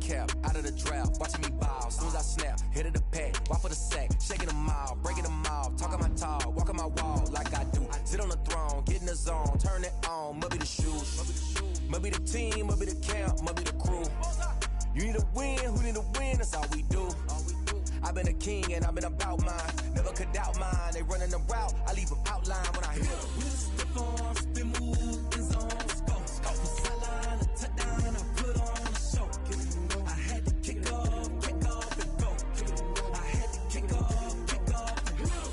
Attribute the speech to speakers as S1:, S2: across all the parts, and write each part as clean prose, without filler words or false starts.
S1: cap, out of the drought, watching me ball. Soon as I snap, hit of the pack, walk for the sack, shaking them all, breaking them off, talking my talk, walking my wall like I do. Sit on the throne, get in the zone, turn it on, must be the shoes, must be the team, must be the camp, must be the crew. You need a win, who need a win, that's all we do. I've been a king and I've been about mine, never could doubt mine. They running the route, I leave them outline when I hit them. We step on, spin move, in zone, scope, sideline, a touchdown, I put on a show. I had to kick off and go. I had to kick off and go.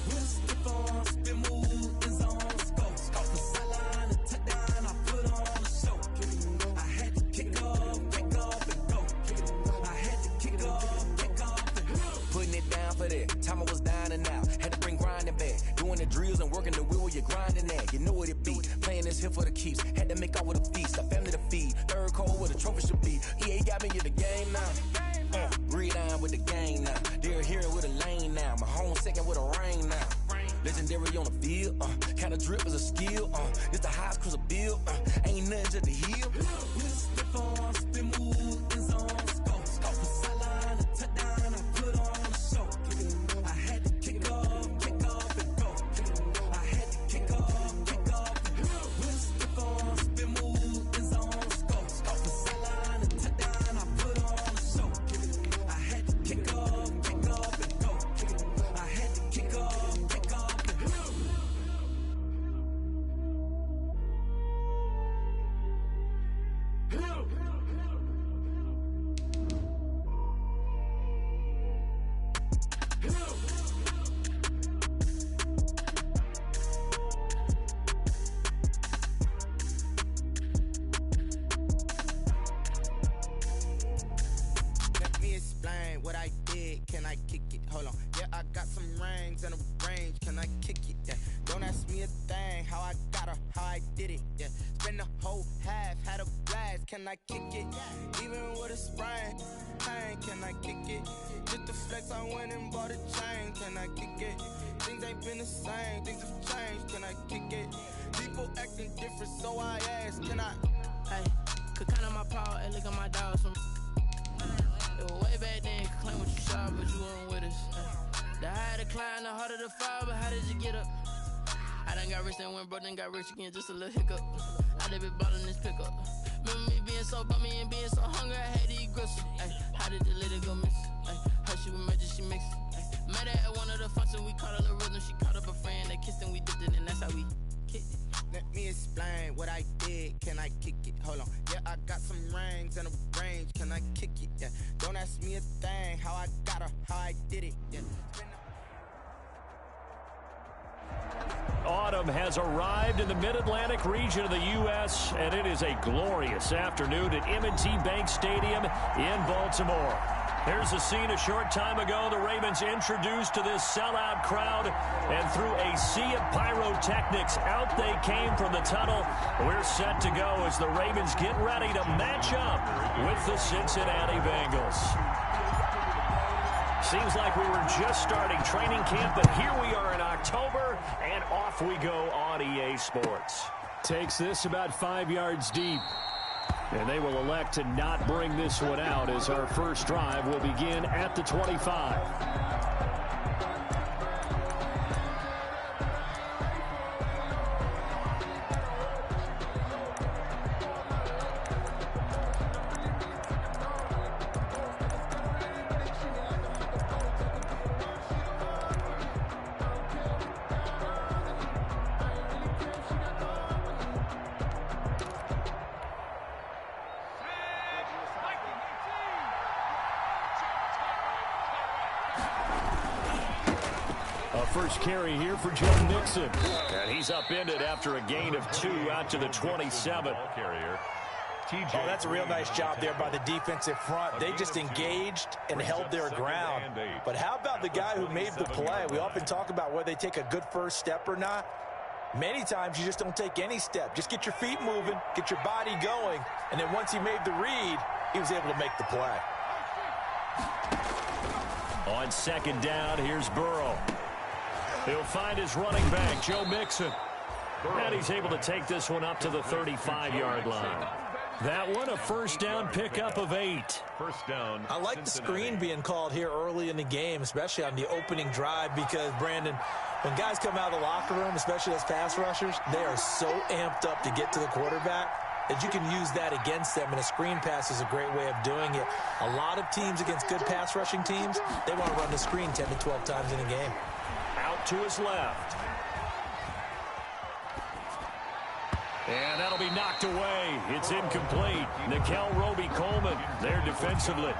S1: We step on, spin move, in zone, scope, sideline, a touchdown, I put on a show. I had to kick off and go. I had to kick off and go. Putting it down for that. Time I was down and out. Had to bring grinding back. Doing the drills and working the wheel where you're grinding at. You know what it be. Playing this here for the keeps. Had to make out with a feast. A family to feed. Third cold where the trophy should be. EA got me in the game now. Read on with the game now. They're hearing with a lane now. My home second with a rain now. Legendary on the field. Kind of drip is a skill. It's the highest cruiser bill. Ain't nothing just to heal. We step on, spin move, in zone, scope, sideline, a touchdown, I put on a show. I had to kick off and go. I had to kick off and go. We step on, spin move, in zone, scope, sideline, a touchdown, I put on a show. I had to kick off and go. I had to kick off and go.
S2: Let me explain what I did. Can I kick it? Hold on. Yeah, I got some rings and a range. Can I kick it? Yeah. Don't ask me a thing. How I got her, how I did it. Yeah. Spend the whole half, had a blast. Can I kick it? Even with a sprain. Pain, can I kick it? Just the flex, I went and bought a chain. Can I kick it? Things ain't been the same. Things have changed. Can I kick it? People acting different, so I ask. Can I?
S3: Hey, could count on my power and look at my dogs from. It was way back then, could claim what you saw, but you weren't with us. The higher the climb, the harder the fall, but how did you get up? I done got rich and went broke, then got rich again, just a little hiccup. I done been ballin' this pickup. Remember me being so bummy and being so hungry, I had to eat gristle. Ay, how did the lady go miss? Ay, how she was magic, she mixed. Met her at one of the functions, we caught her the rhythm, she caught up a friend, they kissed and we dipped it, and that's how we kicked it.
S2: Let me explain what I did. Can I kick it? Hold on. Yeah, I got some rings and a range. Can I kick it? Yeah. Don't ask me a thing. How I got her, how I did it. Yeah.
S4: Autumn has arrived in the mid-Atlantic region of the U.S., and it is a glorious afternoon at M&T Bank Stadium in Baltimore. Here's a scene a short time ago. The Ravens introduced to this sellout crowd, and through a sea of pyrotechnics, out they came from the tunnel. We're set to go as the Ravens get ready to match up with the Cincinnati Bengals. Seems like we were just starting training camp, but here we are in October, and off we go on EA Sports.
S5: Takes this about 5 yards deep. And they will elect to not bring this one out as our first drive will begin at the 25. First carry here for Joe Mixon.
S4: And he's upended after a gain of 2 out to the 27.
S6: Oh, that's a real nice job there by the defensive front. They just engaged and held their ground. But how about the guy who made the play? We often talk about whether they take a good first step or not. Many times you just don't take any step. Just get your feet moving, get your body going, and then once he made the read, he was able to make the play.
S4: On second down, here's Burrow. He'll find his running back, Joe Mixon. And he's able to take this one up to the 35-yard line.
S5: that one, a first down pickup of 8.
S7: First down.
S6: I like the screen being called here early in the game, especially on the opening drive, because, Brandon, when guys come out of the locker room, especially as pass rushers, they are so amped up to get to the quarterback that you can use that against them, and a screen pass is a great way of doing it. A lot of teams against good pass rushing teams, they want to run the screen 10 to 12 times in a game.
S5: Out to his left. And that'll be knocked away. It's incomplete. Nikel Roby-Coleman there defensively.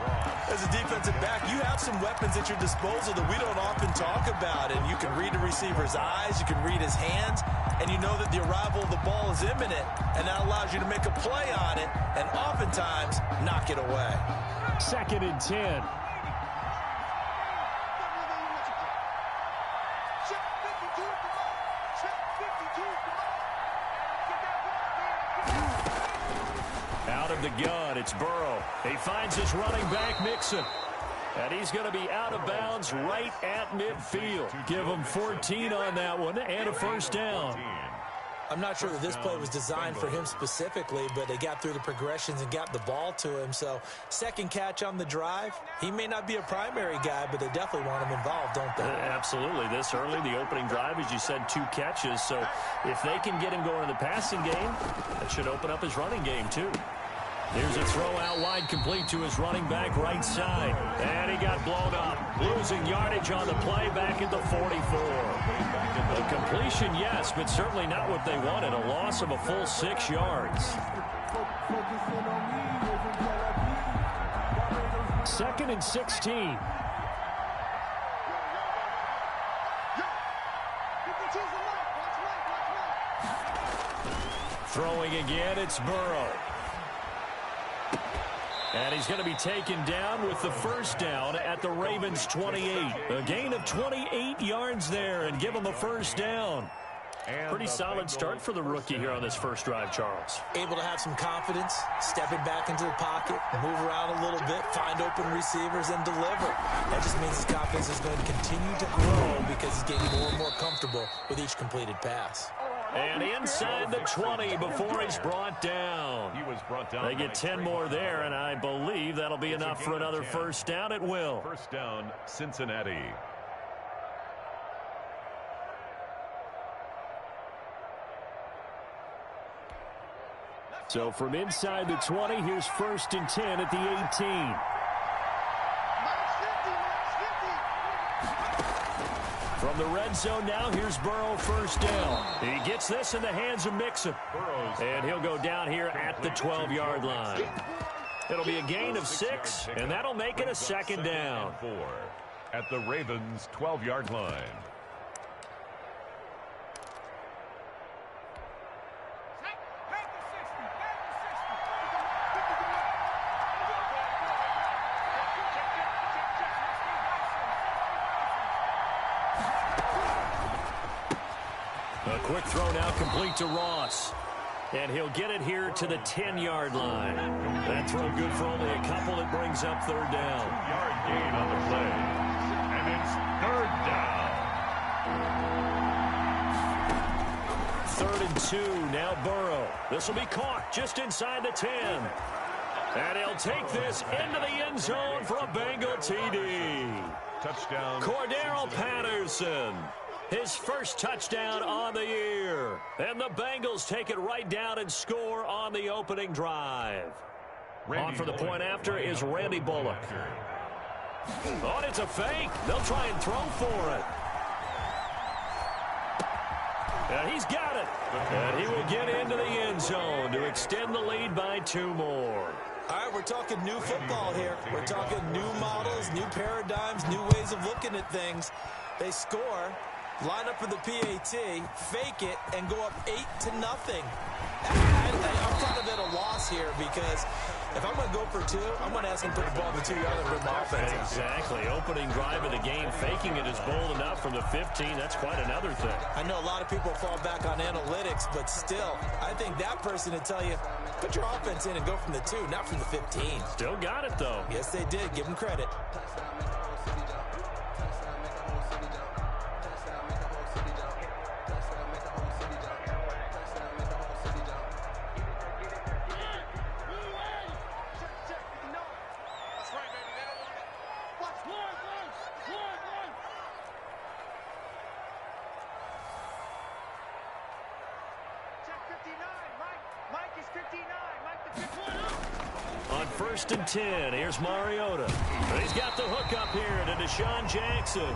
S6: As a defensive back, you have some weapons at your disposal that we don't often talk about. And you can read the receiver's eyes, you can read his hands, and you know that the arrival of the ball is imminent. And that allows you to make a play on it and oftentimes knock it away.
S5: 2nd and 10. Out of the gun, it's Burrow. He finds his running back, Mixon. And he's going to be out of bounds right at midfield. Give him 14 on that one and a first down.
S6: I'm not sure that this play was designed for him specifically, but they got through the progressions and got the ball to him. So, second catch on the drive. He may not be a primary guy, but they definitely want him involved, don't they?
S5: Absolutely. This early, the opening drive, as you said, 2 catches. So, if they can get him going in the passing game, that should open up his running game, too. Here's a throw out wide, complete to his running back right side. And he got blown up. Losing yardage on the play back at the 44. A completion, yes, but certainly not what they wanted. A loss of a full 6 yards. 2nd and 16. Throwing again, it's Burrow. And he's going to be taken down with the first down at the Ravens' 28. A gain of 28 yards there and give him a first down. Pretty solid start for the rookie here on this first drive, Charles.
S6: Able to have some confidence, stepping back into the pocket, move around a little bit, find open receivers, and deliver. That just means his confidence is going to continue to grow because he's getting more and more comfortable with each completed pass.
S5: And inside the 20 before he's brought down. They get 10 more there, and I believe that'll be enough for another first down. It will.
S7: First down, Cincinnati.
S5: So from inside the 20, here's 1st and 10 at the 18. From the red zone now, here's Burrow, first down. He gets this in the hands of Mixon. And he'll go down here at the 12-yard line. It'll be a gain of 6, and that'll make it a second down.
S7: At the Ravens' 12-yard line.
S5: A quick throw now complete to Ross. And he'll get it here to the 10-yard line. That throw good for only a couple. It brings up 3rd down.
S7: 2-yard gain on the play. And it's 3rd down.
S5: 3rd and 2. Now Burrow. This will be caught just inside the 10. And he'll take this into the end zone for a Bengal TD.
S7: Touchdown.
S5: Cordero Patterson. His first touchdown on the year. And the Bengals take it right down and score on the opening drive. On for the point after is Randy Bullock. Oh, and it's a fake. They'll try and throw for it. And he's got it. And he will get into the end zone to extend the lead by 2 more.
S6: All right, we're talking new football here. We're talking new models, new paradigms, new ways of looking at things. They score. Line up for the PAT, fake it, and go up 8-0. I'm kind of at a loss here because if I'm going to go for 2, I'm going to ask him to put the ball in the 2-yard line and bring my offense out.
S5: Exactly. Opening drive of the game, faking it is bold enough from the 15. That's quite another thing.
S6: I know a lot of people fall back on analytics, but still, I think that person would tell you, put your offense in and go from the 2, not from the 15.
S5: Still got it, though.
S6: Yes, they did. Give them credit.
S4: On 1st and 10, here's Mariota. He's got the hook up here to Deshaun Jackson.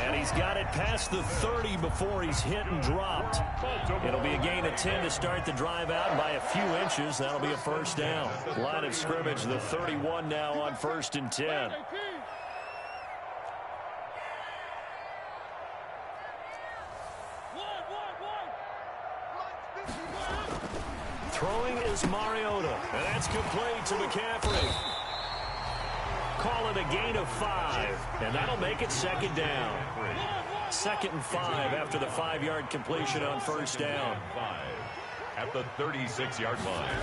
S4: And he's got it past the 30 before he's hit and dropped. It'll be a gain of 10 to start the drive out, and by a few inches, that'll be a first down. Line of scrimmage, the 31 now on 1st and 10. Throwing is Mariota, and that's complete to McCaffrey. Call it a gain of 5, and that'll make it second down. 2nd and 5 after the 5-yard completion on first down.
S7: 5 at the 36-yard line.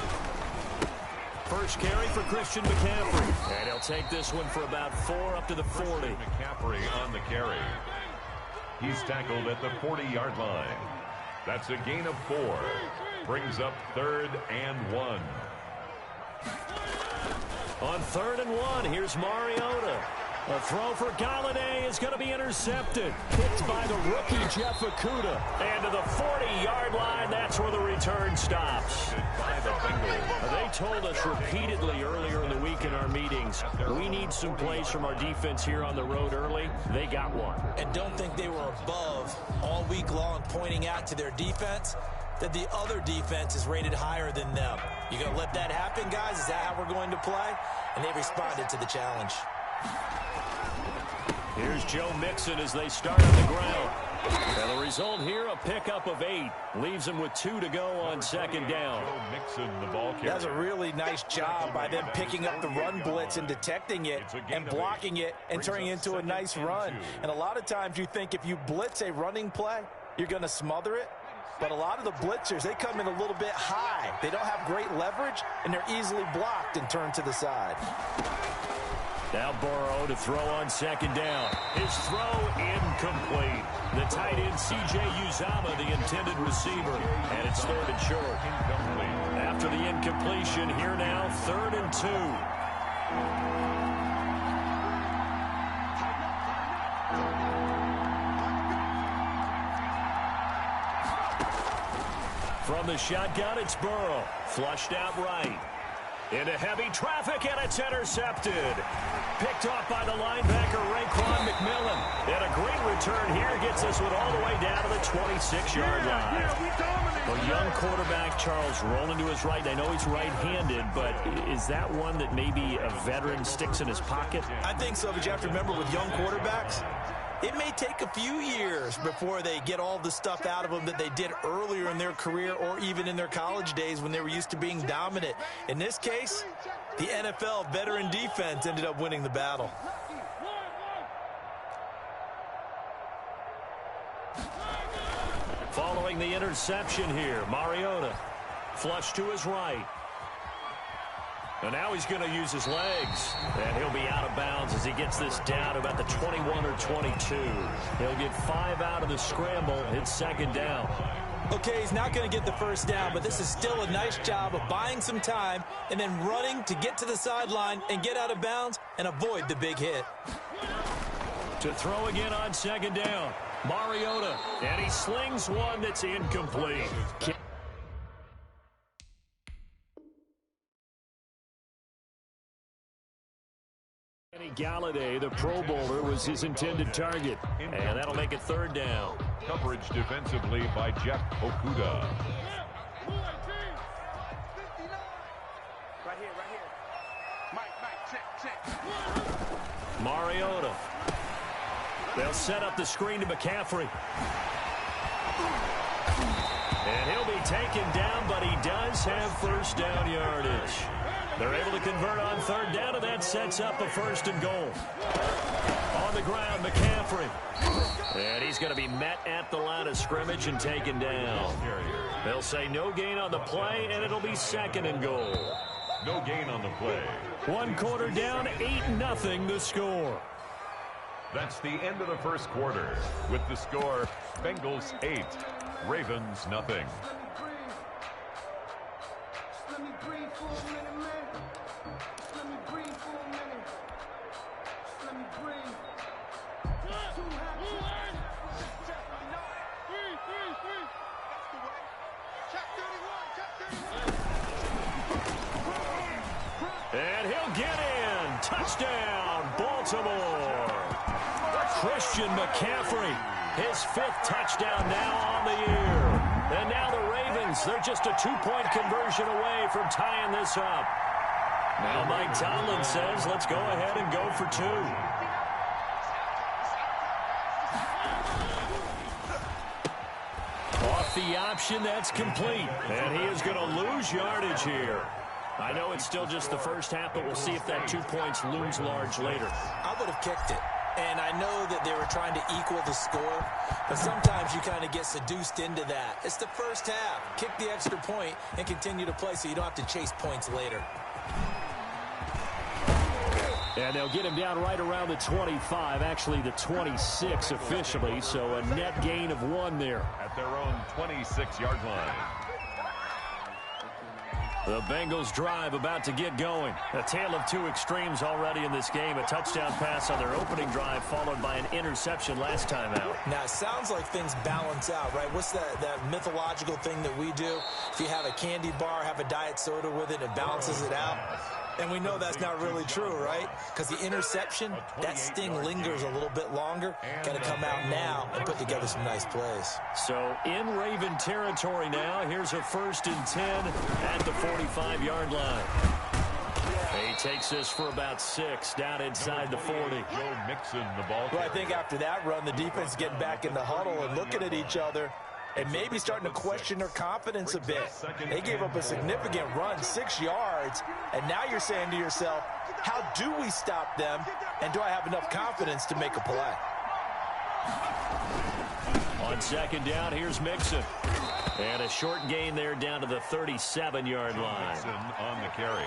S4: First carry for Christian McCaffrey, and he'll take this one for about 4 up to the 40.
S7: McCaffrey on the carry. He's tackled at the 40-yard line. That's a gain of 4. Brings up 3rd and 1.
S4: On 3rd and 1, here's Mariota. A throw for Galladay is going to be intercepted. Picked by the rookie Jeff Okudah. And to the 40-yard line, that's where the return stops.
S7: By the Bengals.
S4: They told us repeatedly earlier in the week in our meetings, we need some plays from our defense here on the road early. They got one.
S6: And don't think they were above all week long pointing out to their defense that the other defense is rated higher than them. You going to let that happen, guys? Is that how we're going to play? And they responded to the challenge.
S4: Here's Joe Mixon as they start on the ground. And the result here, a pickup of 8. Leaves them with 2 to go on second down.
S7: Joe Mixon, the ball carrier.
S6: That's a really nice job by them picking up the run blitz and detecting it and blocking it and turning it into a nice run. And a lot of times you think if you blitz a running play, you're going to smother it. But a lot of the blitzers, they come in a little bit high. They don't have great leverage, and they're easily blocked and turned to the side.
S4: Now Burrow to throw on second down. His throw incomplete. The tight end C.J. Uzomah, the intended receiver, and it's 3rd and short. After the incompletion, here now, 3rd and 2. From the shotgun, it's Burrow. Flushed out right. Into heavy traffic, and it's intercepted. Picked off by the linebacker, Raekwon McMillan. And a great return here gets this one all the way down to the 26-yard line. A young quarterback, Charles, rolling to his right. I know he's right-handed, but is that one that maybe a veteran sticks in his pocket?
S6: I think so, but you have to remember with young quarterbacks, it may take a few years before they get all the stuff out of them that they did earlier in their career or even in their college days when they were used to being dominant. In this case, the NFL veteran defense ended up winning the battle.
S4: Following the interception here, Mariota flush to his right. And now he's going to use his legs. And he'll be out of bounds as he gets this down about the 21 or 22. He'll get 5 out of the scramble. It's second down.
S6: Okay, he's not going to get the first down, but this is still a nice job of buying some time and then running to get to the sideline and get out of bounds and avoid the big hit.
S4: To throw again on second down, Mariota. And he slings one that's incomplete. Galladay, the Pro Bowler, was his intended target. And that'll make it third down.
S7: Coverage defensively by Jeff Okudah.
S2: Right here. Mike, check.
S4: Mariota. They'll set up the screen to McCaffrey. And he'll be taken down, but he does have first down yardage. They're able to convert on third down, and that sets up a 1st and goal. On the ground, McCaffrey. And he's going to be met at the line of scrimmage and taken down. They'll say no gain on the play, and it'll be 2nd and goal.
S7: No gain on the play.
S4: 1 quarter down, 8-0 the score.
S7: That's the end of the first quarter. With the score, Bengals 8, Ravens nothing.
S4: touchdown, Baltimore. Christian McCaffrey, his 5th touchdown now on the year. And now the Ravens, they're just a 2-point conversion away from tying this up. Now Mike Tomlin says, let's go ahead and go for 2. Off the option, that's complete. And he is going to lose yardage here. I know it's still just the first half, but we'll see if that 2 points looms large later.
S6: I would have kicked it. And I know that they were trying to equal the score, but sometimes you kind of get seduced into that. It's the first half. Kick the extra point and continue to play so you don't have to chase points later.
S4: And they'll get him down right around the 25, actually the 26 officially, so a net gain of 1 there.
S7: At their own 26-yard line.
S4: The Bengals drive about to get going. A tale of 2 extremes already in this game. A touchdown pass on their opening drive followed by an interception last time out.
S6: Now, it sounds like things balance out, right? What's that mythological thing that we do? If you have a candy bar, have a diet soda with it, it balances it out. And we know that's not really true, right? Because the interception, that sting lingers a little bit longer. Got to come out now and put together some nice plays.
S4: So in Raven territory now, here's a 1st and 10 at the 45-yard line. He takes this for about 6 down inside the 40.
S7: Joe Mixon, the ball.
S6: Well, I think after that run, the defense is getting back in the huddle and looking at each other and maybe starting to question their confidence a bit. They gave up a significant run, 6 yards, and now you're saying to yourself, how do we stop them, and do I have enough confidence to make a play?
S4: On 2nd down, here's Mixon. And a short gain there down to the 37-yard line.
S7: Mixon on the carry.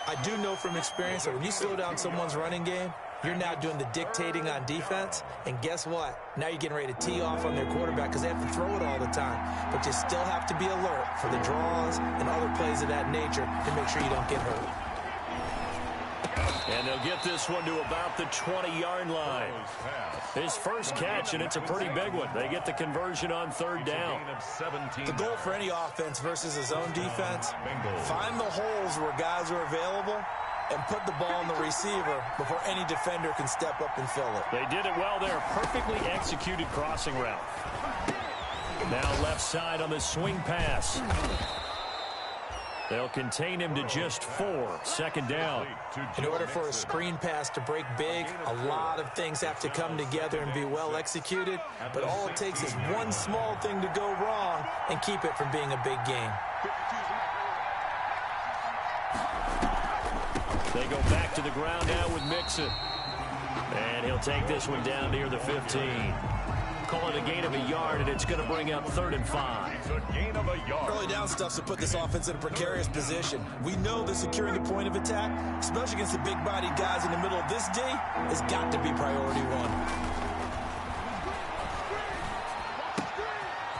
S6: I do know from experience that when you slow down someone's running game, you're now doing the dictating on defense, and guess what? Now you're getting ready to tee off on their quarterback because they have to throw it all the time. But you still have to be alert for the draws and other plays of that nature to make sure you don't get hurt.
S4: And they'll get this one to about the 20-yard line. His first catch, and it's a pretty big one. They get the conversion on 3rd down.
S6: The goal for any offense versus his own defense, find the holes where guys are available and put the ball on the receiver before any defender can step up and fill it.
S4: They did it well there. Perfectly executed crossing route. Now left side on the swing pass. They'll contain him to just 4. 2nd down.
S6: In order for a screen pass to break big, a lot of things have to come together and be well executed. But all it takes is one small thing to go wrong and keep it from being a big game.
S4: They go back to the ground now with Mixon. And he'll take this one down near the 15. Call it a gain of a yard, and it's going to bring up 3rd and 5.
S7: It's a gain of a yard.
S6: Early down stuff's to put this offense in a precarious position. We know that securing the point of attack, especially against the big-bodied guys in the middle of this D, has got to be priority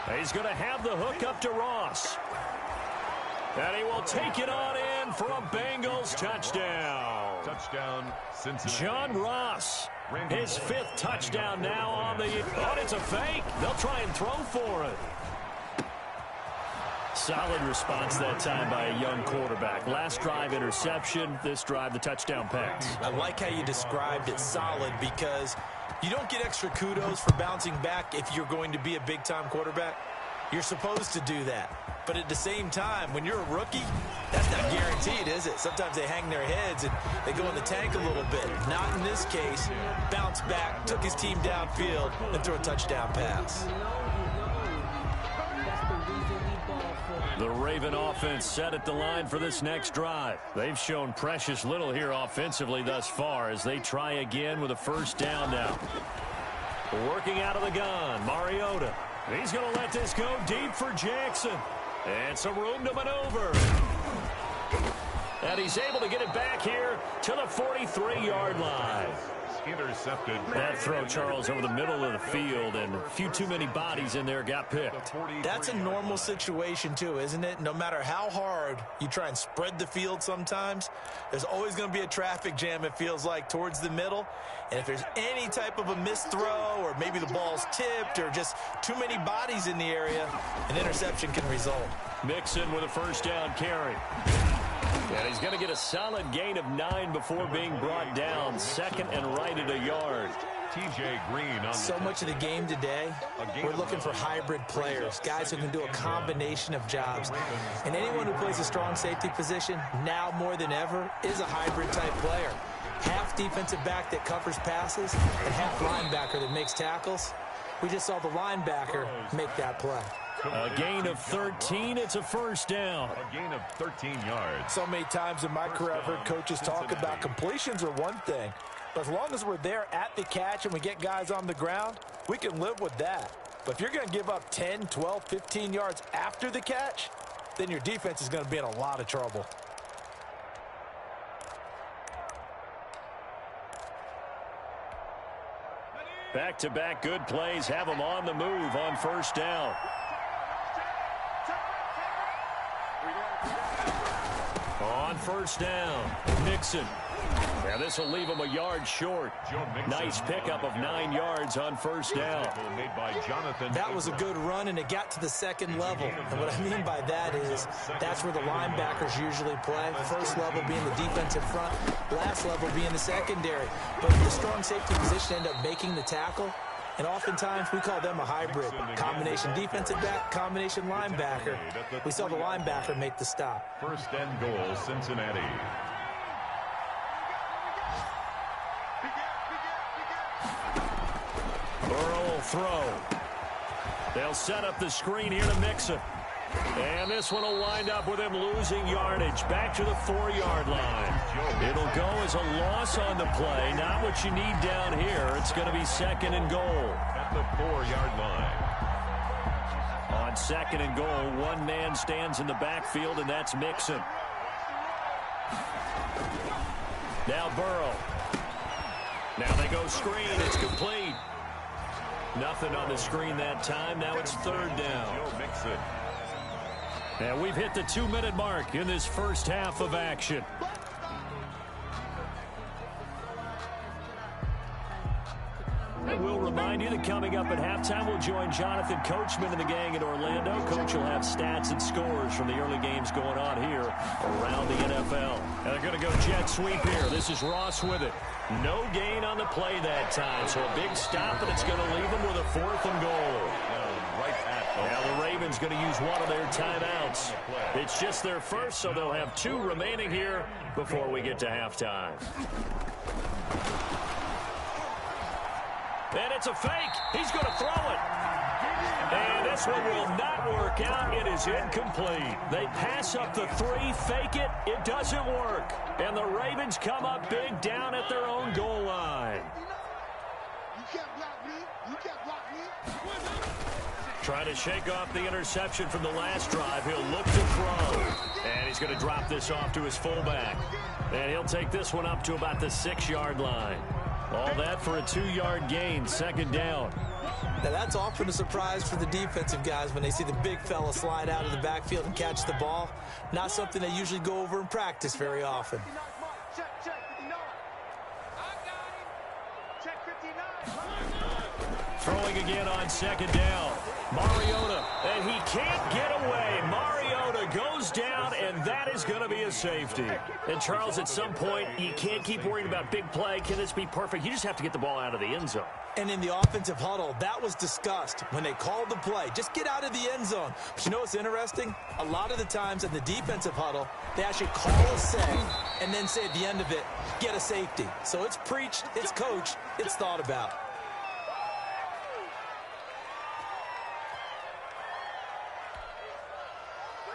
S6: 1.
S4: He's going to have the hook up to Ross. And he will take it on in for a Bengals touchdown.
S7: Touchdown, Cincinnati.
S4: John Ross, his 5th touchdown now on the... Oh, it's a fake. They'll try and throw for it. Solid response that time by a young quarterback. Last drive, interception. This drive, the touchdown pass.
S6: I like how you described it solid because you don't get extra kudos for bouncing back if you're going to be a big-time quarterback. You're supposed to do that. But at the same time, when you're a rookie, that's not guaranteed, is it? Sometimes they hang their heads and they go in the tank a little bit. Not in this case. Bounced back, took his team downfield, and threw a touchdown pass.
S4: The Raven offense set at the line for this next drive. They've shown precious little here offensively thus far as they try again with a 1st down now. Working out of the gun, Mariota. He's going to let this go deep for Jackson. And some room to maneuver. And he's able to get it back here to the 43-yard line.
S7: Intercepted.
S4: That throw, Charles, over the middle of the field, and a few too many bodies in there got picked.
S6: That's a normal situation, too, isn't it? No matter how hard you try and spread the field sometimes, there's always going to be a traffic jam, it feels like, towards the middle. And if there's any type of a missed throw or maybe the ball's tipped or just too many bodies in the area, an interception can result.
S4: Mixon with a 1st down carry. And he's going to get a solid gain of 9 before being brought down.
S5: second and right at a yard.
S7: TJ Green on
S6: so much of the game today, we're looking for hybrid players, guys who can do a combination of jobs. And anyone who plays a strong safety position, now more than ever, is a hybrid type player. Half defensive back that covers passes and half linebacker that makes tackles. We just saw the linebacker make that play.
S5: A gain of 13. It's a first down.
S7: A gain of 13 yards.
S6: So many times in my career, I've heard coaches talk about completions are one thing. But as long as we're there at the catch and we get guys on the ground, we can live with that. But if you're going to give up 10, 12, 15 yards after the catch, then your defense is going to be in a lot of trouble.
S5: Back-to-back good plays have them on the move on first down. On first down, Mixon. Now this will leave him a yard short. Nice pickup of 9 yards on first down.
S6: That was a good run, and it got to the second level. And what I mean by that is that's where the linebackers usually play. First level being the defensive front, last level being the secondary. But the strong safety position end up making the tackle. And oftentimes we call them a hybrid. Combination defensive back, combination linebacker. We saw the linebacker make the stop.
S7: First and goal, Cincinnati.
S5: Burrow will throw. They'll set up the screen here to Mixon. And this one will wind up with him losing yardage back to the 4-yard line. It'll go as a loss on the play. Not what you need down here. It's going to be second and goal.
S7: At the 4-yard line.
S5: On second and goal, one man stands in the backfield, and that's Mixon. Now Burrow. Now they go screen. It's complete. Nothing on the screen that time. Now it's third down. And we've hit the 2-minute mark in this first half of action. We'll remind you that coming up at halftime, we'll join Jonathan Coachman and the gang in Orlando. Coach will have stats and scores from the early games going on here around the NFL. And they're going to go jet sweep here. This is Ross with it. No gain on the play that time, so a big stop, and it's going to leave them with a 4th and goal. Now the Ravens going to use one of their timeouts. It's just their first, so they'll have 2 remaining here before we get to halftime. And it's a fake. He's going to throw it. And this one will not work out. It is incomplete. They pass up the 3, fake it. It doesn't work. And the Ravens come up big down at their own goal line.
S8: You can't block me. You can't block me.
S5: Trying to shake off the interception from the last drive. He'll look to throw. And he's going to drop this off to his fullback. And he'll take this one up to about the 6-yard line. All that for a 2-yard gain, second down.
S6: Now that's often a surprise for the defensive guys when they see the big fella slide out of the backfield and catch the ball. Not something they usually go over in practice very often.
S5: Throwing again on second down. Mariota, and he can't get away. Mariota goes down, and that is going to be a safety. And, Charles, at some point, you can't keep worrying about big play. Can this be perfect? You just have to get the ball out of the end zone.
S6: And in the offensive huddle, that was discussed when they called the play. Just get out of the end zone. But you know what's interesting? A lot of the times in the defensive huddle, they actually call a set and then say at the end of it, get a safety. So it's preached, it's coached, it's thought about.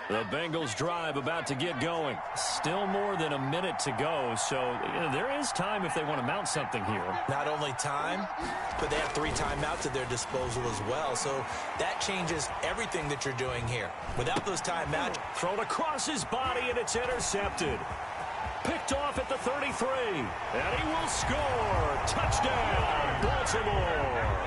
S5: The Bengals drive about to get going. Still more than a minute to go, so there is time if they want to mount something here.
S6: Not only time, but they have 3 timeouts at their disposal as well, so that changes everything that you're doing here. Without those timeouts,
S5: thrown across his body, and it's intercepted. Picked off at the 33, and he will score. Touchdown, Baltimore.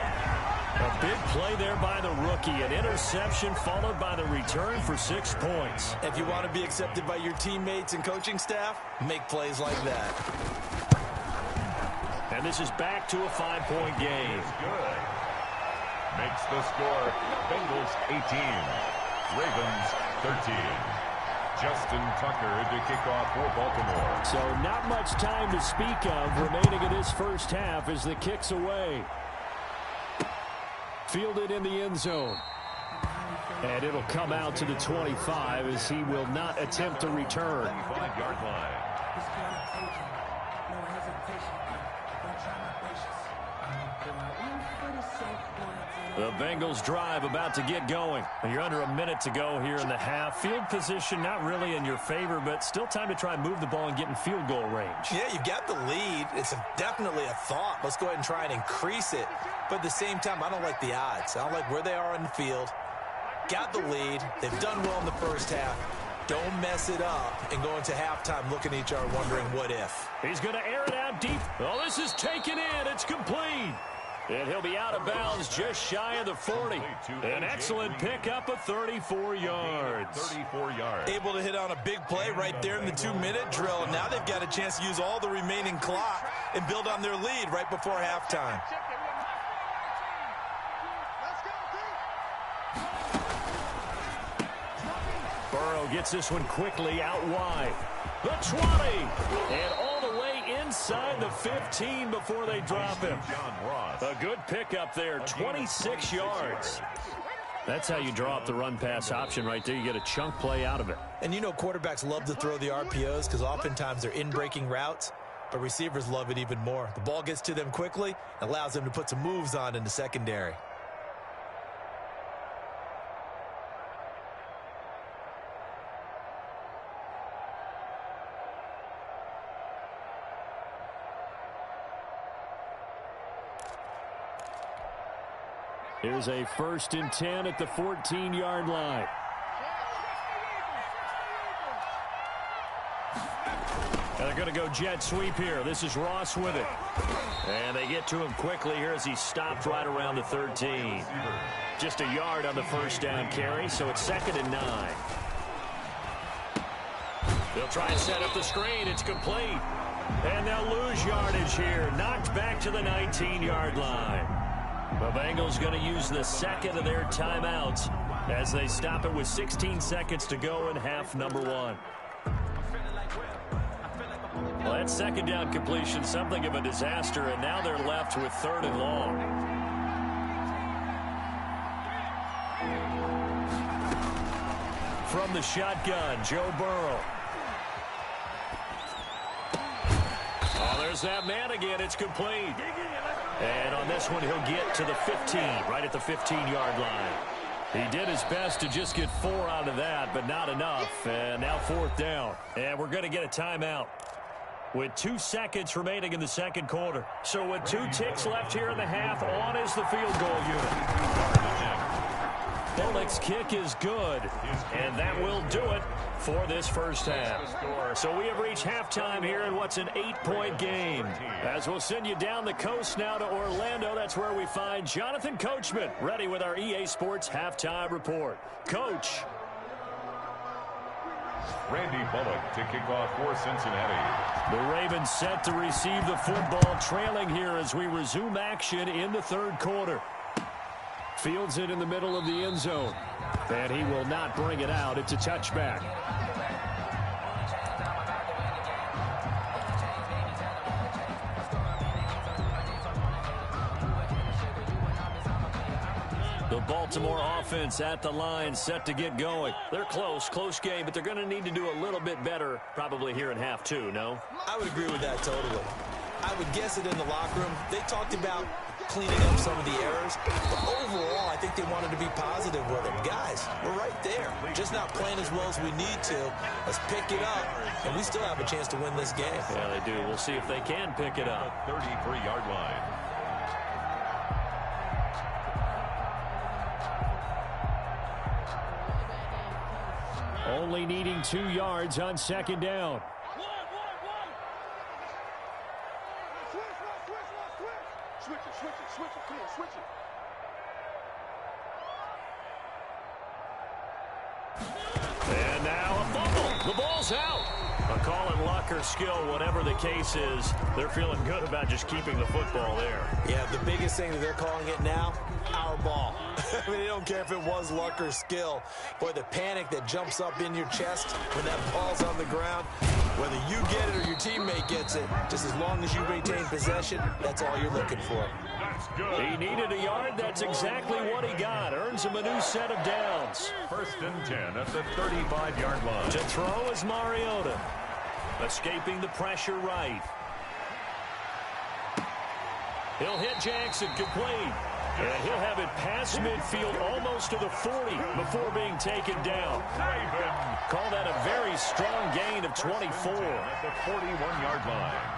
S5: A big play there by the rookie. An interception followed by the return for 6 points.
S6: If you want to be accepted by your teammates and coaching staff, make plays like that.
S5: And this is back to a 5-point game.
S7: Good. Makes the score Bengals 18, Ravens 13. Justin Tucker to kick off for Baltimore.
S4: So not much time to speak of remaining in this first half as the kick's away. Fielded in the end zone. And it'll come out to the 25 as he will not attempt to return.
S7: 25-yard line.
S4: The Bengals drive about to get going. You're under a minute to go here in the half. Field position not really in your favor, but still time to try and move the ball and get in field goal range.
S6: Yeah, you've got the lead. It's definitely a thought. Let's go ahead and try and increase it. But at the same time, I don't like the odds. I don't like where they are on the field. Got the lead. They've done well in the first half. Don't mess it up and go into halftime looking at each other wondering what if.
S4: He's going to air it out deep. Oh, this is taken in. It's complete. And he'll be out of bounds just shy of the 40. An excellent pickup of 34 yards.
S7: 34 yards.
S6: Able to hit on a big play right there in the 2-minute drill. And now they've got a chance to use all the remaining clock and build on their lead right before halftime.
S4: Burrow gets this one quickly out wide. The 20. And all the way inside the 15 before they drop him. A good pickup there, 26 yards. That's how you draw up the run-pass option right there. You get a chunk play out of it.
S6: And you know quarterbacks love to throw the RPOs because oftentimes they're in-breaking routes, but receivers love it even more. The ball gets to them quickly, allows them to put some moves on in the secondary.
S4: Here's a 1st and 10 at the 14-yard line. And they're going to go jet sweep here. This is Ross with it. And they get to him quickly here as he stopped right around the 13. Just a yard on the first down carry, so it's 2nd and 9. They'll try and set up the screen. It's complete. And they'll lose yardage here. Knocked back to the 19-yard line. The Bengals going to use the second of their timeouts as they stop it with 16 seconds to go in half number 1. Well, that second down completion, something of a disaster, and now they're left with 3rd and long. From the shotgun, Joe Burrow. Oh, there's that man again. It's complete. And on this one, he'll get to the 15, right at the 15-yard line. He did his best to just get 4 out of that, but not enough. And now 4th down. And we're going to get a timeout with 2 seconds remaining in the second quarter. So with 2 ticks left here in the half, on is the field goal unit. Bullock's kick is good, and that will do it for this first half. So we have reached halftime here in what's an 8-point game. As we'll send you down the coast now to Orlando, that's where we find Jonathan Coachman ready with our EA Sports halftime report. Coach.
S7: Randy Bullock to kick off for Cincinnati.
S4: The Ravens set to receive the football, trailing here as we resume action in the 3rd quarter. Fields it in the middle of the end zone. And he will not bring it out. It's a touchback. The Baltimore offense at the line, set to get going. They're close game, but they're going to need to do a little bit better probably here in half 2, no?
S6: I would agree with that totally. I would guess it in the locker room. They talked about cleaning up some of the errors, but overall, I think they wanted to be positive with them. Guys, we're right there. Just not playing as well as we need to. Let's pick it up, and we still have a chance to win this game.
S4: Yeah, they do. We'll see if they can pick it up.
S7: 33-yard line.
S4: Only needing 2 yards on 2nd down. And now a fumble. The ball's out. I'll call it luck or skill, whatever the case is. They're feeling good about just keeping the football there.
S6: Yeah, the biggest thing that they're calling it now, our ball. I mean, they don't care if it was luck or skill. Boy, the panic that jumps up in your chest when that ball's on the ground, whether you get it or your teammate gets it, just as long as you maintain possession, that's all you're looking for.
S4: He needed a yard. That's exactly what he got. Earns him a new set of downs.
S7: 1st and 10 at the 35-yard line.
S4: To throw is Mariota. Escaping the pressure right. He'll hit Jackson complete. And he'll have it past midfield almost to the 40 before being taken down. Call that a very strong gain of 24.
S7: At the 41-yard line.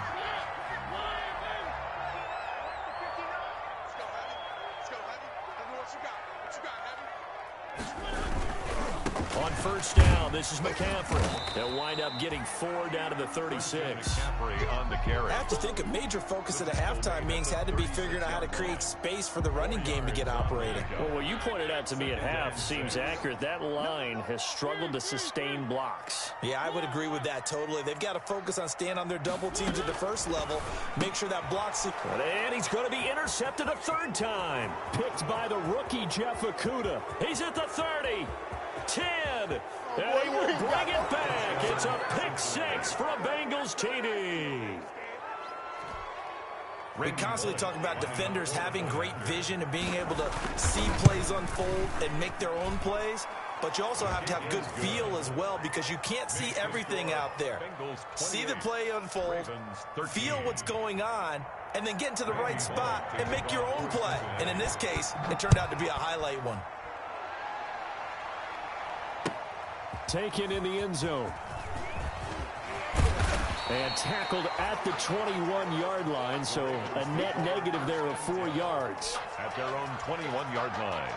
S4: On 1st down, this is McCaffrey. They'll wind up getting 4 down to the 36.
S7: McCaffrey on the carry.
S6: I have to think a major focus of the halftime meetings had to be figuring out how to create space for the running game to get operating.
S4: Well, what you pointed out to me at half seems accurate. That line has struggled to sustain blocks.
S6: Yeah, I would agree with that totally. They've got to focus on staying on their double teams at the first level, make sure that block sequence.
S4: And he's going to be intercepted a 3rd time. Picked by the rookie, Jeff Okudah. He's at the 30. 10, and he will bring it back. It's a pick 6 for a Bengals TD.
S6: We constantly talk about defenders having great vision and being able to see plays unfold and make their own plays, but you also have to have good feel as well because you can't see everything out there. See the play unfold, feel what's going on, and then get into the right spot and make your own play. And in this case, it turned out to be a highlight one.
S4: Taken in the end zone. And tackled at the 21-yard line, so a net negative there of 4 yards.
S7: At their own 21-yard line.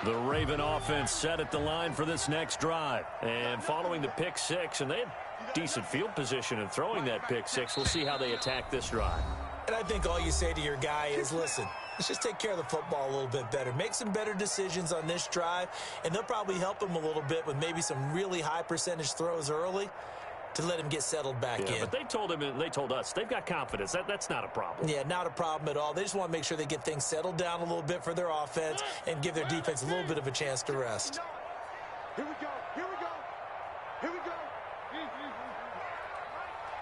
S4: The Raven offense set at the line for this next drive. And following the pick 6, and they had decent field position in throwing that pick 6. We'll see how they attack this drive.
S6: And I think all you say to your guy is, listen, let's just take care of the football a little bit better. Make some better decisions on this drive, and they'll probably help him a little bit with maybe some really high percentage throws early to let him get settled back in.
S4: But they told him, and they told us, they've got confidence. That's not a problem.
S6: Yeah, not a problem at all. They just want to make sure they get things settled down a little bit for their offense and give their defense a little bit of a chance to rest.
S8: Here we go. Here we go. Here we go.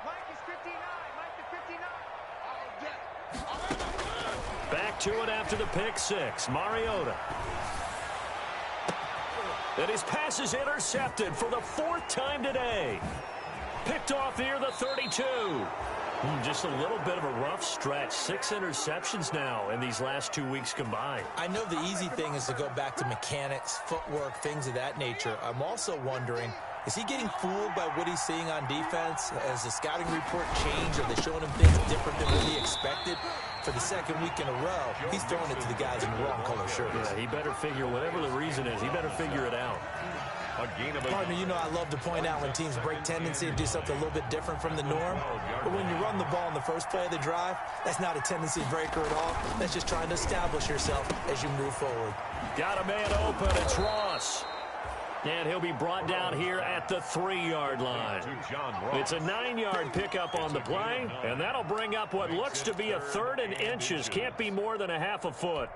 S8: Mike is 59. Mike is 59.
S4: Back to it after the pick 6. Mariota. And his pass is intercepted for the 4th time today. Picked off near the 32. Just a little bit of a rough stretch. 6 interceptions now in these last 2 weeks combined.
S6: I know the easy thing is to go back to mechanics, footwork, things of that nature. I'm also wondering, is he getting fooled by what he's seeing on defense? Has the scouting report changed? Are they showing him things different than what he expected? For the 2nd week in a row, he's throwing it to the guys in the wrong color shirts.
S4: Yeah, he better figure, whatever the reason is, he better figure it out.
S6: Partner, you know I love to point out when teams break tendency and do something a little bit different from the norm. But when you run the ball in the first play of the drive, that's not a tendency breaker at all. That's just trying to establish yourself as you move forward.
S4: Got a man open. It's Ross. And he'll be brought down here at the 3-yard line. It's a 9-yard pickup on the play, and that'll bring up what looks to be a 3rd and inches. Can't be more than a half a foot.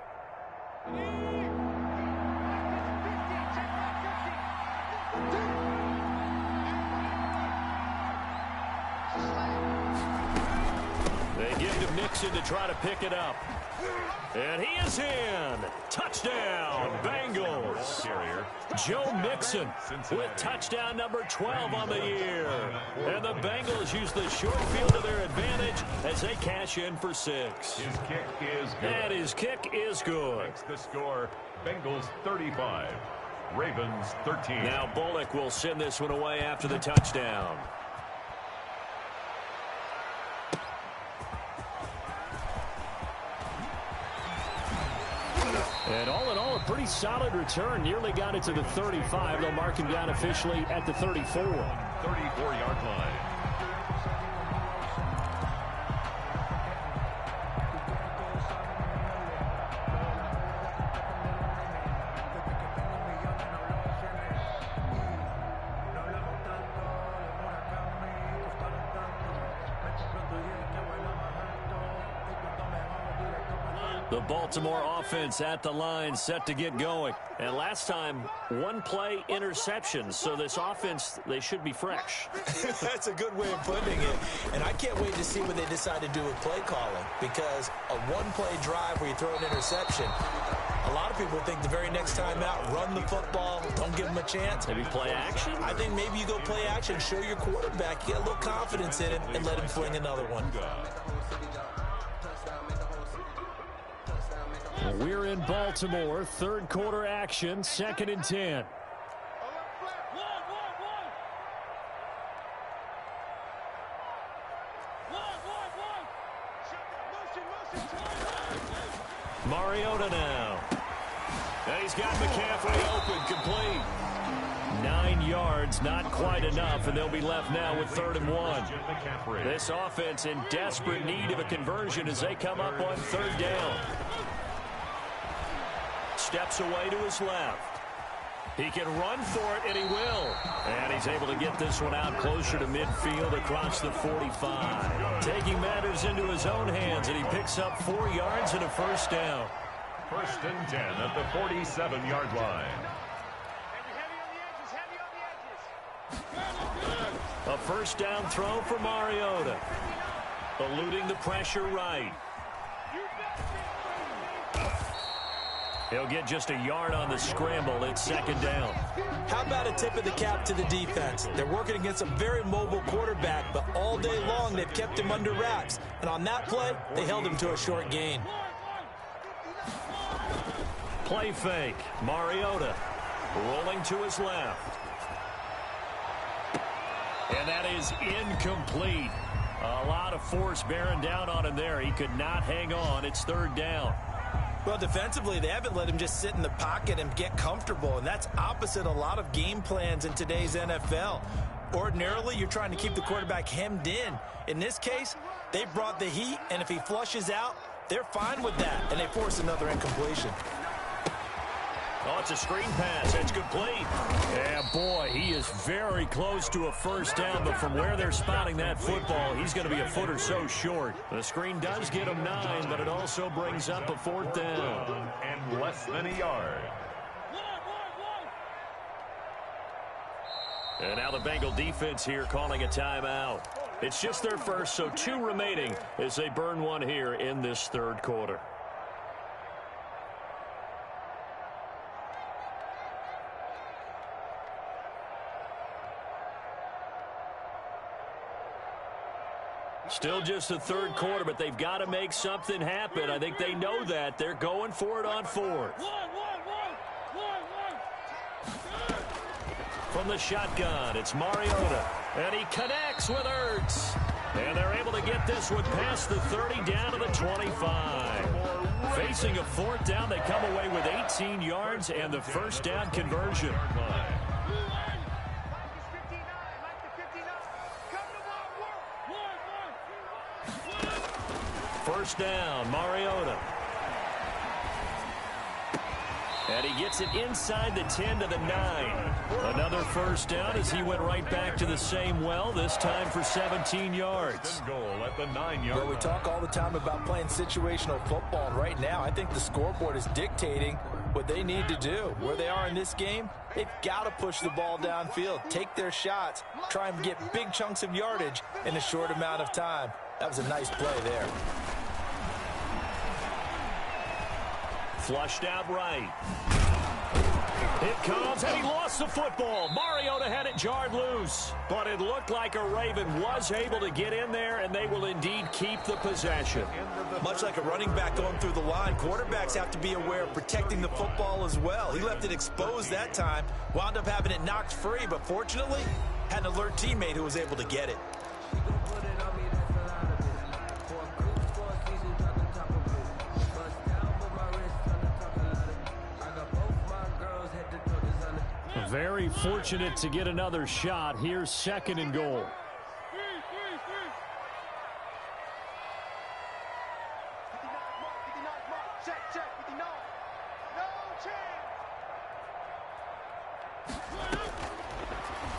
S4: They give to Mixon to try to pick it up. And he is in. Touchdown, Bengals. Joe Mixon with touchdown number 12 on the year. And the Bengals use the short field to their advantage as they cash in for 6.
S7: His kick is good.
S4: And his kick is good.
S7: Makes the score Bengals 35, Ravens 13.
S4: Now Bullock will send this one away after the touchdown. And all in all, a pretty solid return. Nearly got it to the 35. They'll mark him down officially at the 34.
S7: 34-yard line.
S4: The Baltimore offense at the line, set to get going. And last time, one play interception. So this offense, they should be fresh.
S6: That's a good way of putting it. And I can't wait to see what they decide to do with play calling. Because a one-play drive where you throw an interception, a lot of people think the very next time out, run the football, don't give them a chance.
S4: Maybe play action?
S6: I think maybe you go play action, show your quarterback, get a little confidence in him, and let him fling another one.
S4: We're in Baltimore, third quarter action, 2nd and 10. Mariota now. And he's got McCaffrey open, complete. 9 yards, not quite enough, and they'll be left now with 3rd and 1. This offense in desperate need of a conversion as they come up on 3rd down. Steps away to his left. He can run for it, and he will. And he's able to get this one out closer to midfield across the 45. Taking matters into his own hands, and he picks up 4 yards and a 1st down.
S7: 1st and 10 at the 47-yard line.
S4: A 1st down throw for Mariota. Eluding the pressure right. He'll get just a yard on the scramble. It's 2nd down.
S6: How about a tip of the cap to the defense? They're working against a very mobile quarterback, but all day long they've kept him under wraps. And on that play, they held him to a short gain.
S4: Play fake. Mariota rolling to his left. And that is incomplete. A lot of force bearing down on him there. He could not hang on. It's 3rd down.
S6: Well, defensively, they haven't let him just sit in the pocket and get comfortable, and that's opposite a lot of game plans in today's NFL. Ordinarily, you're trying to keep the quarterback hemmed in. In this case, they brought the heat, and if he flushes out, they're fine with that, and they force another incompletion.
S4: Oh, it's a screen pass. It's complete. Yeah, boy, he is very close to a 1st down, but from where they're spotting that football, he's going to be a foot or so short. The screen does get him 9, but it also brings up a 4th down.
S7: And less than a yard.
S4: And now the Bengal defense here calling a timeout. It's just their first, so 2 remaining as they burn one here in this 3rd quarter. Still just the 3rd quarter, but they've got to make something happen. I think they know that. They're going for it on 4th. From the shotgun, it's Mariota. And he connects with Ertz. And they're able to get this one past the 30 down to the 25. Facing a 4th down, they come away with 18 yards and the 1st down conversion. 1st down, Mariota. And he gets it inside the 10 to the 9. Another 1st down as he went right back to the same well, this time for 17 yards.
S7: Goal at the 9-yard
S6: Well, we talk all the time about playing situational football, and right now I think the scoreboard is dictating what they need to do. Where they are in this game, they've got to push the ball downfield, take their shots, try and get big chunks of yardage in a short amount of time. That was a nice play there.
S4: Flushed out right. It comes, and he lost the football. Mariota had it jarred loose, but it looked like a Raven was able to get in there, and they will indeed keep the possession.
S6: Much like a running back going through the line, quarterbacks have to be aware of protecting the football as well. He left it exposed that time, wound up having it knocked free, but fortunately, had an alert teammate who was able to get it.
S4: Very fortunate to get another shot. Here's 2nd and goal.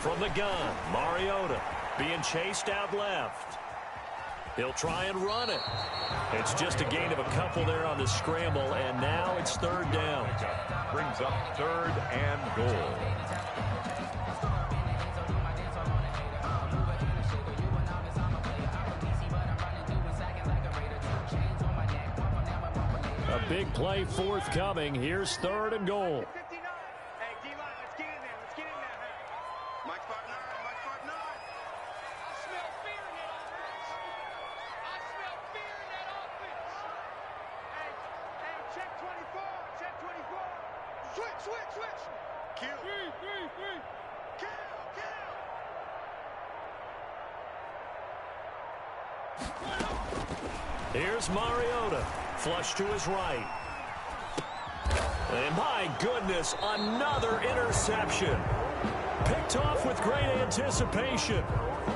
S4: From the gun, Mariota being chased out left. He'll try and run it. It's just a gain of a couple there on the scramble, and now it's third down.
S7: Brings up third and goal.
S4: A big play forthcoming. Here's third and goal.
S8: Switch. Kill.
S4: Here's Mariota. Flush to his right. And my goodness, another interception. Picked off with great anticipation.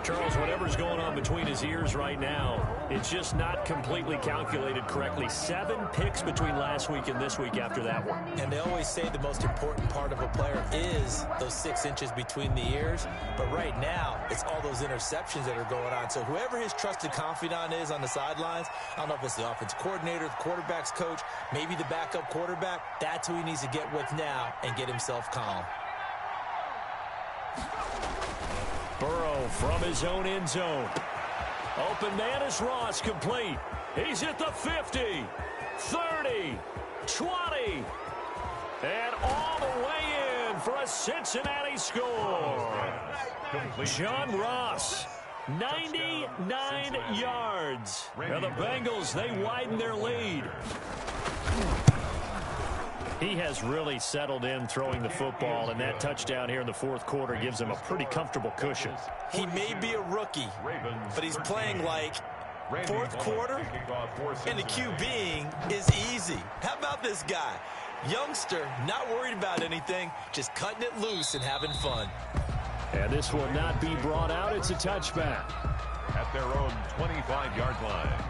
S4: Charles, whatever's going on between his ears right now, it's just not completely calculated correctly. 7 picks between last week and this week after that one.
S6: And they always say the most important part of a player is those 6 inches between the ears. But right now, it's all those interceptions that are going on. So whoever his trusted confidant is on the sidelines, I don't know if it's the offensive coordinator, the quarterback's coach, maybe the backup quarterback, that's who he needs to get with now and get himself calm.
S4: Burrow from his own end zone. Open man is Ross, complete. He's at the 50, 30, 20, and all the way in for a Cincinnati score. John Ross, 99 yards. Now the Bengals, they widen their lead. He has really settled in throwing the football, and that touchdown here in the fourth quarter gives him a pretty comfortable cushion.
S6: He may be a rookie, but he's playing like fourth quarter, and the QBing is easy. How about this guy? Youngster, not worried about anything, just cutting it loose and having fun.
S4: And this will not be brought out. It's a touchback.
S7: At their own 25-yard line.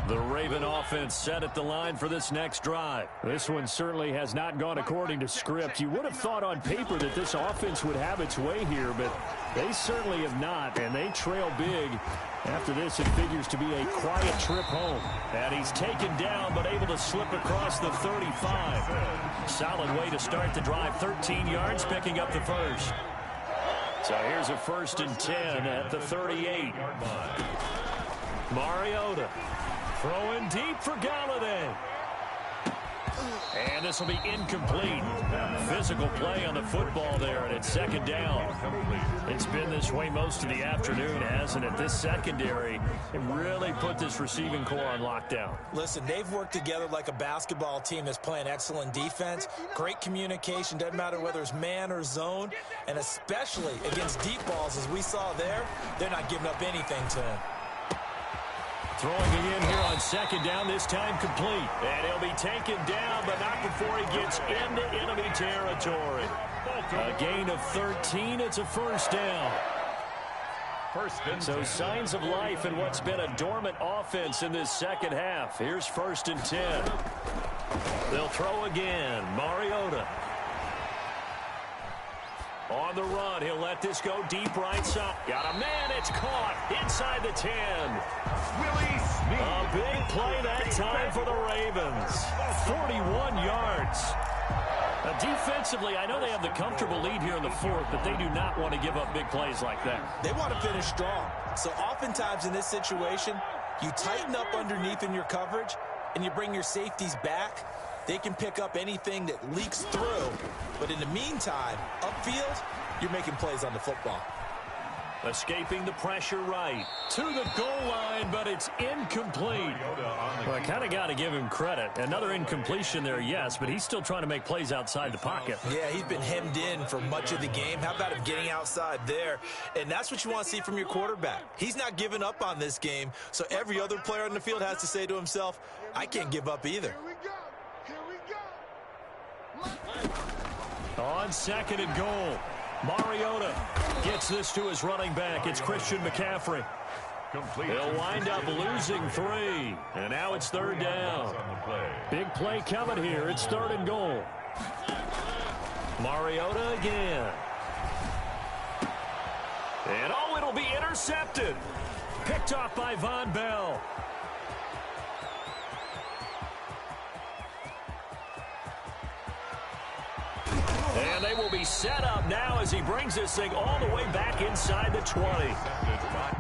S4: The Raven offense set at the line for this next drive. This one certainly has not gone according to script. You would have thought on paper that this offense would have its way here, but they certainly have not, and they trail big. After this, it figures to be a quiet trip home. And he's taken down, but able to slip across the 35. Solid way to start the drive. 13 yards, picking up the first. So here's a 1st and 10 at the 38. Mariota. Throwing deep for Galladay. And this will be incomplete. Physical play on the football there, and it's second down. It's been this way most of the afternoon, hasn't it? This secondary really put this receiving core on lockdown.
S6: Listen, they've worked together like a basketball team that's playing excellent defense. Great communication, doesn't matter whether it's man or zone, and especially against deep balls, as we saw there, they're not giving up anything to him.
S4: Throwing it in here on second down, this time complete. And he'll be taken down, but not before he gets into enemy territory. A gain of 13, it's a first down. So signs of life in what's been a dormant offense in this second half. Here's 1st and 10. They'll throw again. Mariota. On the run, he'll let this go deep right side. Got a man, it's caught inside the 10.
S7: Willie Snead.
S4: A big play that time for the Ravens. 41 yards. Defensively, I know they have the comfortable lead here in the fourth, but they do not want to give up big plays like that.
S6: They want to finish strong. So oftentimes in this situation, you tighten up underneath in your coverage, and you bring your safeties back. They can pick up anything that leaks through. But in the meantime, upfield, you're making plays on the football.
S4: Escaping the pressure right to the goal line, but it's incomplete. Well, I kind of got to give him credit. Another incompletion there, yes, but he's still trying to make plays outside the pocket.
S6: Yeah, he's been hemmed in for much of the game. How about him getting outside there? And that's what you want to see from your quarterback. He's not giving up on this game, so every other player on the field has to say to himself, I can't give up either.
S4: On second and goal, Mariota gets this to his running back. It's Christian McCaffrey. They'll wind up losing 3. And now it's third down. Big play coming here. It's 3rd and goal. Mariota again. And, oh, it'll be intercepted. Picked off by Von Bell. And they will be set up now as he brings this thing all the way back inside the 20.